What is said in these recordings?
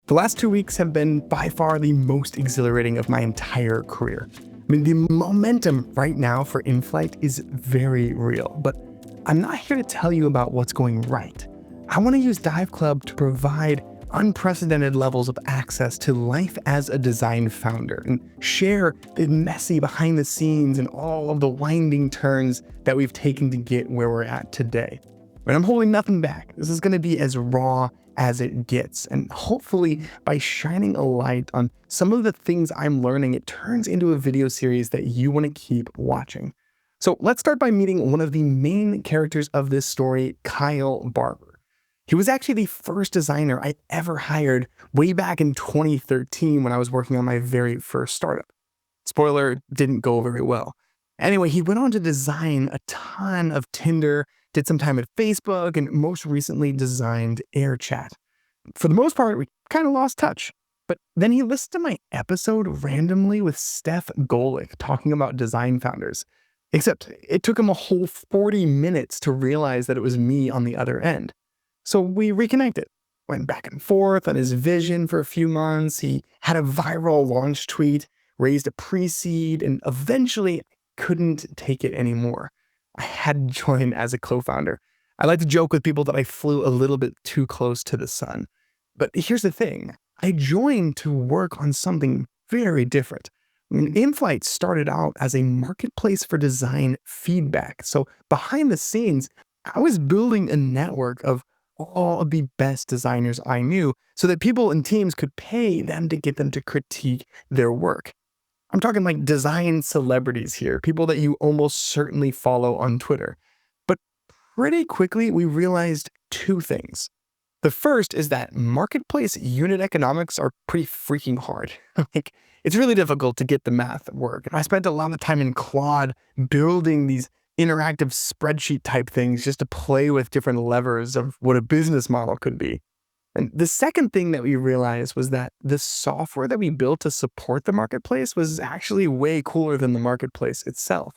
The last 2 weeks have been by far the most exhilarating of my entire career. I mean, the momentum right now for Inflight is very real, but I'm not here to tell you about what's going right. I want to use dive.club to provide unprecedented levels of access to life as a design founder and share the messy behind the scenes and all of the winding turns that we've taken to get where we're at today. But I'm holding nothing back. This is going to be as raw as it gets. And hopefully by shining a light on some of the things I'm learning, it turns into a video series that you want to keep watching. So let's start by meeting one of the main characters of this story, Kyle Barber. He was actually the first designer I ever hired way back in 2013 when I was working on my very first startup. Spoiler, didn't go very well. Anyway, he went on to design a ton of Tinder, did some time at Facebook, and most recently designed AirChat. For the most part, we kind of lost touch. But then he listened to my episode randomly with Steph Golick talking about design founders. Except it took him a whole 40 minutes to realize that it was me on the other end. So we reconnected, went back and forth on his vision for a few months. He had a viral launch tweet, raised a pre-seed, and eventually couldn't take it anymore. I had to join as a co-founder. I like to joke with people that I flew a little bit too close to the sun. But here's the thing. I joined to work on something very different. I mean, Inflight started out as a marketplace for design feedback. So behind the scenes, I was building a network of all of the best designers I knew so that people and teams could pay them to get them to critique their work. I'm talking like design celebrities here, people that you almost certainly follow on Twitter. But pretty quickly, we realized two things. The first is that marketplace unit economics are pretty freaking hard. It's really difficult to get the math at work. And I spent a lot of time in Claude building these interactive spreadsheet type things just to play with different levers of what a business model could be. And the second thing that we realized was that the software that we built to support the marketplace was actually way cooler than the marketplace itself.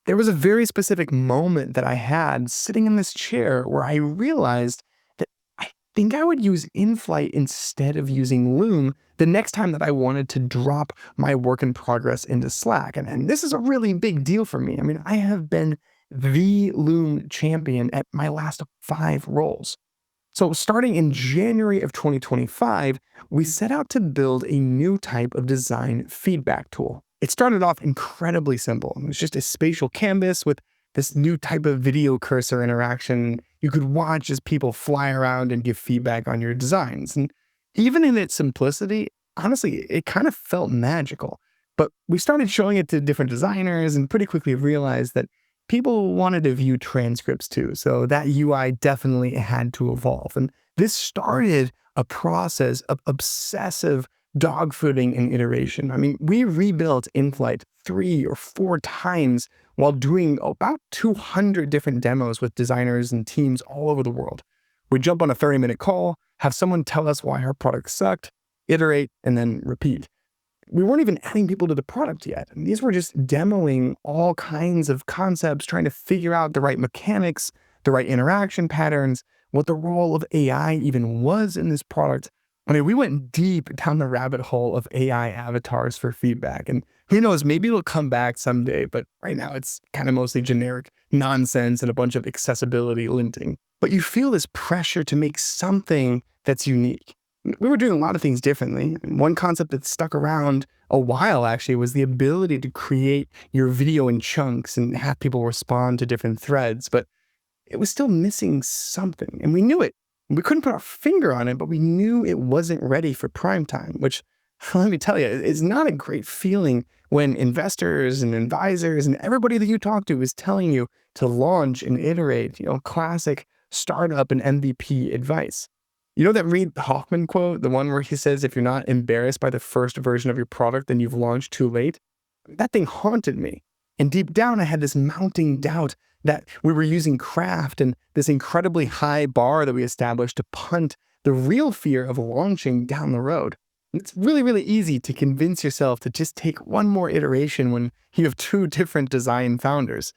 There was a very specific moment that I had sitting in this chair where I realized that I think I would use Inflight instead of using Loom the next time that I wanted to drop my work in progress into Slack. And this is a really big deal for me. I mean, I have been the Loom champion at my last 5 roles. So starting in January of 2025, we set out to build a new type of design feedback tool. It started off incredibly simple. It was just a spatial canvas with this new type of video cursor interaction. You could watch as people fly around and give feedback on your designs. And even in its simplicity, honestly, it kind of felt magical. But we started showing it to different designers and pretty quickly realized that people wanted to view transcripts too, so that UI definitely had to evolve. And this started a process of obsessive dogfooding and iteration. I mean, we rebuilt Inflight 3 or 4 times while doing about 200 different demos with designers and teams all over the world. We'd jump on a 30-minute call, have someone tell us why our product sucked, iterate, and then repeat. We weren't even adding people to the product yet. And these were just demoing all kinds of concepts, trying to figure out the right mechanics, the right interaction patterns, what the role of AI even was in this product. I mean, we went deep down the rabbit hole of AI avatars for feedback. And who knows, maybe it'll come back someday, but right now it's kind of mostly generic nonsense and a bunch of accessibility linting. But you feel this pressure to make something that's unique. We were doing a lot of things differently. One concept that stuck around a while actually was the ability to create your video in chunks and have people respond to different threads, but it was still missing something. And we knew it. We couldn't put our finger on it, but we knew it wasn't ready for prime time, which, let me tell you, it's not a great feeling when investors and advisors and everybody that you talk to is telling you to launch and iterate, classic startup and MVP advice. You know that Reid Hoffman quote, the one where he says, if you're not embarrassed by the first version of your product, then you've launched too late? That thing haunted me. And deep down, I had this mounting doubt that we were using craft and this incredibly high bar that we established to punt the real fear of launching down the road. And it's really, really easy to convince yourself to just take one more iteration when you have 2 different design founders.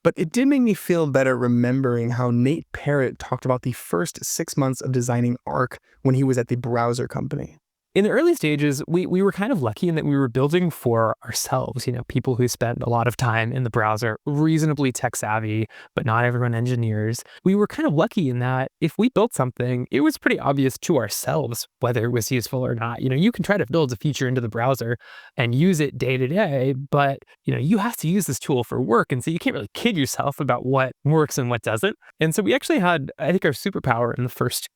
But it did make me feel better remembering how Nate Parrott talked about the first 6 months of designing Arc when he was at the browser company. In the early stages, we were kind of lucky in that we were building for ourselves, people who spend a lot of time in the browser, reasonably tech savvy, but not everyone engineers. We were kind of lucky in that if we built something, it was pretty obvious to ourselves whether it was useful or not. You can try to build a feature into the browser and use it day to day, but you have to use this tool for work. And so you can't really kid yourself about what works and what doesn't. And so we actually had, I think our superpower in the first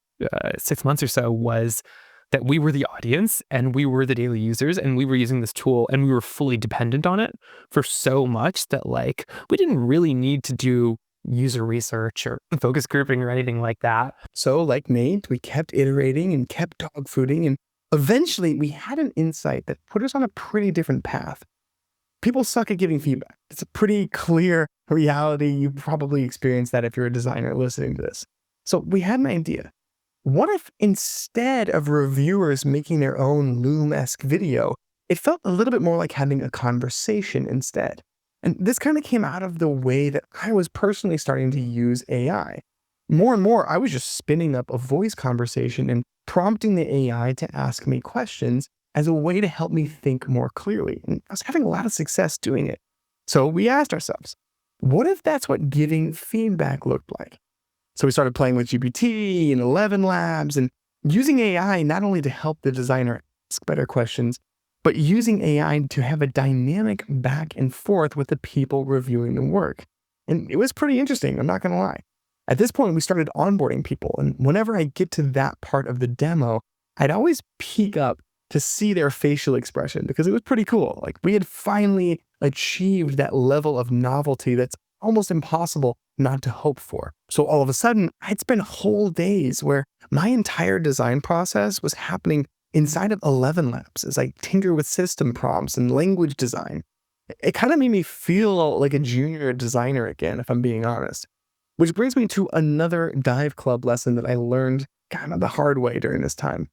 6 months or so was that we were the audience and we were the daily users and we were using this tool and we were fully dependent on it for so much that we didn't really need to do user research or focus grouping or anything like that. So like Nate, we kept iterating and kept dogfooding, and eventually we had an insight that put us on a pretty different path. People suck at giving feedback. It's a pretty clear reality. You probably experienced that if you're a designer listening to this. So we had an idea. What if instead of reviewers making their own Loom-esque video, it felt a little bit more like having a conversation instead? And this kind of came out of the way that I was personally starting to use AI. More and more, I was just spinning up a voice conversation and prompting the AI to ask me questions as a way to help me think more clearly. And I was having a lot of success doing it. So we asked ourselves, what if that's what giving feedback looked like? So we started playing with GPT and 11 Labs and using AI not only to help the designer ask better questions, but using AI to have a dynamic back and forth with the people reviewing the work. And it was pretty interesting, I'm not gonna lie. At this point, we started onboarding people, and whenever I get to that part of the demo, I'd always peek up to see their facial expression because it was pretty cool. We had finally achieved that level of novelty that's almost impossible not to hope for. So all of a sudden, I'd spend whole days where my entire design process was happening inside of 11 Labs as I tinker with system prompts and language design. It kind of made me feel like a junior designer again, if I'm being honest. Which brings me to another Dive Club lesson that I learned kind of the hard way during this time.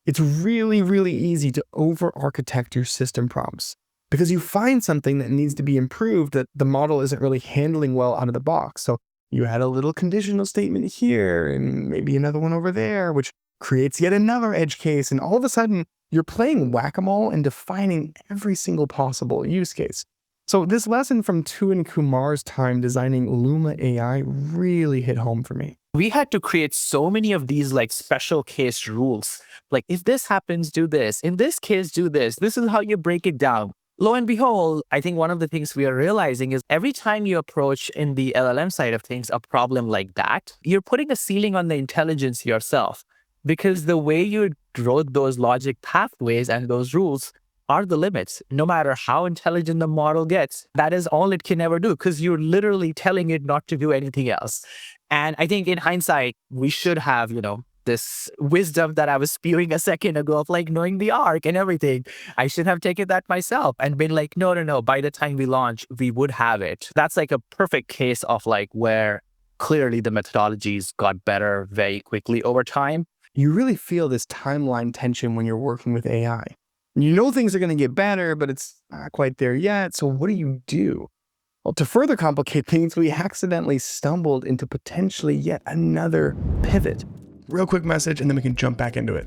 It's really, really easy to over-architect your system prompts because you find something that needs to be improved that the model isn't really handling well out of the box. So you add a little conditional statement here and maybe another one over there, which creates yet another edge case. And all of a sudden, you're playing whack-a-mole and defining every single possible use case. So this lesson from Tu and Kumar's time designing Luma AI really hit home for me. We had to create so many of these special case rules. If this happens, do this. In this case, do this. This is how you break it down. Lo and behold, I think one of the things we are realizing is every time you approach in the LLM side of things a problem like that, you're putting a ceiling on the intelligence yourself because the way you wrote those logic pathways and those rules are the limits. No matter how intelligent the model gets, that is all it can ever do because you're literally telling it not to do anything else. And I think in hindsight, we should have, this wisdom that I was spewing a second ago of knowing the arc and everything. I should have taken that myself and been no. By the time we launch, we would have it. That's a perfect case of where clearly the methodologies got better very quickly over time. You really feel this timeline tension when you're working with AI. You know things are going to get better, but it's not quite there yet. So what do? Well, to further complicate things, we accidentally stumbled into potentially yet another pivot. Real quick message, and then we can jump back into it.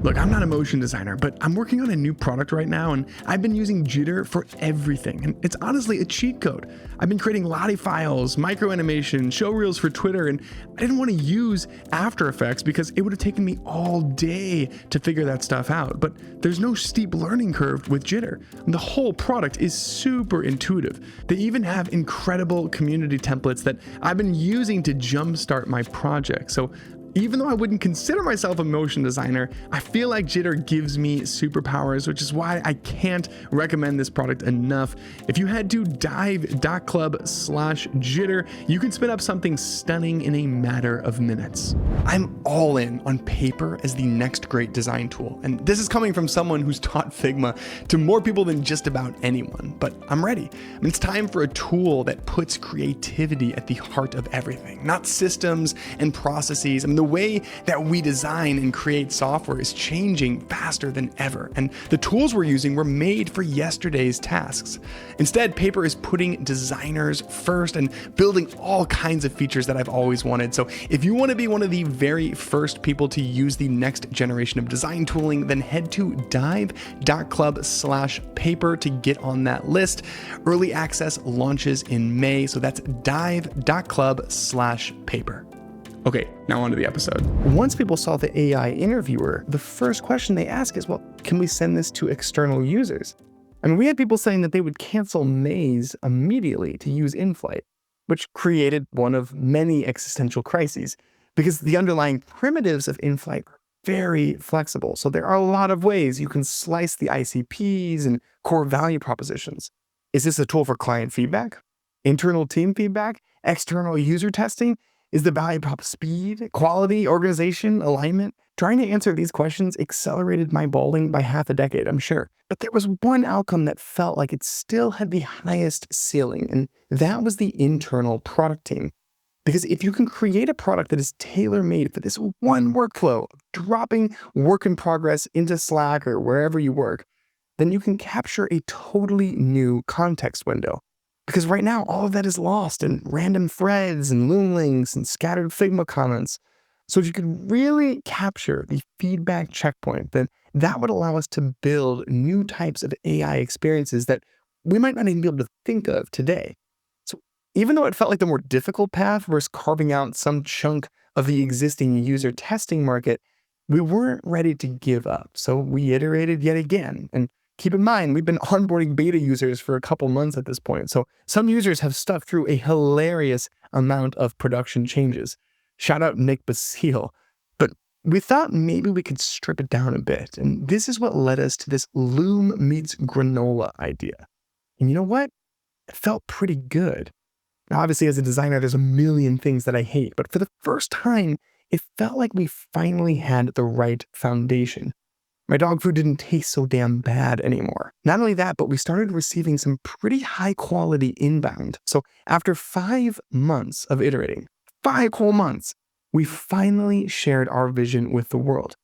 Look, I'm not a motion designer, but I'm working on a new product right now, and I've been using Jitter for everything, and it's honestly a cheat code. I've been creating Lottie files, micro animation, show reels for Twitter, and I didn't want to use After Effects because it would have taken me all day to figure that stuff out, but there's no steep learning curve with Jitter. And the whole product is super intuitive. They even have incredible community templates that I've been using to jumpstart my project. So even though I wouldn't consider myself a motion designer, I feel like Jitter gives me superpowers, which is why I can't recommend this product enough. If you head to dive.club/Jitter, you can spin up something stunning in a matter of minutes. I'm all in on paper as the next great design tool, and this is coming from someone who's taught Figma to more people than just about anyone, but I'm ready. It's time for a tool that puts creativity at the heart of everything, not systems and processes. The way that we design and create software is changing faster than ever, and the tools we're using were made for yesterday's tasks. Instead, Paper is putting designers first and building all kinds of features that I've always wanted. So if you want to be one of the very first people to use the next generation of design tooling, then head to dive.club/paper to get on that list. Early access launches in May, so that's dive.club/paper. Okay, now on to the episode. Once people saw the AI interviewer, the first question they ask is, well, can we send this to external users? I mean, we had people saying that they would cancel Maze immediately to use Inflight, which created one of many existential crises because the underlying primitives of Inflight are very flexible. So there are a lot of ways you can slice the ICPs and core value propositions. Is this a tool for client feedback? Internal team feedback? External user testing? Is the value prop speed, quality, organization, alignment? Trying to answer these questions accelerated my bowling by half a decade, I'm sure. But there was one outcome that felt like it still had the highest ceiling, and that was the internal product team. Because if you can create a product that is tailor-made for this one workflow, dropping work in progress into Slack or wherever you work, then you can capture a totally new context window. Because right now, all of that is lost in random threads and Loom links and scattered Figma comments. So if you could really capture the feedback checkpoint, then that would allow us to build new types of AI experiences that we might not even be able to think of today. So even though it felt like the more difficult path versus carving out some chunk of the existing user testing market, we weren't ready to give up. So we iterated yet again. And keep in mind, we've been onboarding beta users for a couple months at this point. So some users have stuck through a hilarious amount of production changes. Shout out Nick Basile. But we thought maybe we could strip it down a bit. And this is what led us to this Loom meets granola idea. And you know what? It felt pretty good. Now, obviously, as a designer, there's a million things that I hate. But for the first time, it felt like we finally had the right foundation. My dog food didn't taste so damn bad anymore. Not only that, but we started receiving some pretty high quality inbound. So after 5 months of iterating, 5 whole months, we finally shared our vision with the world.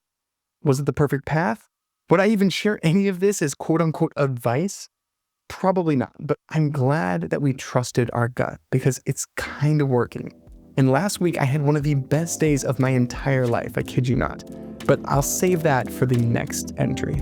Was it the perfect path? Would I even share any of this as quote unquote advice? Probably not, but I'm glad that we trusted our gut because it's kind of working. And last week I had one of the best days of my entire life, I kid you not. But I'll save that for the next entry.